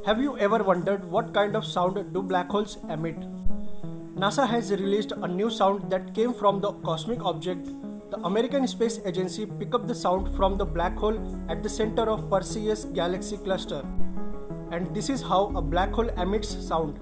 Have you ever wondered what kind of sound do black holes emit? NASA has released a new sound that came from the cosmic object. The American Space Agency picked up the sound from the black hole at the center of Perseus galaxy cluster. And this is how a black hole emits sound.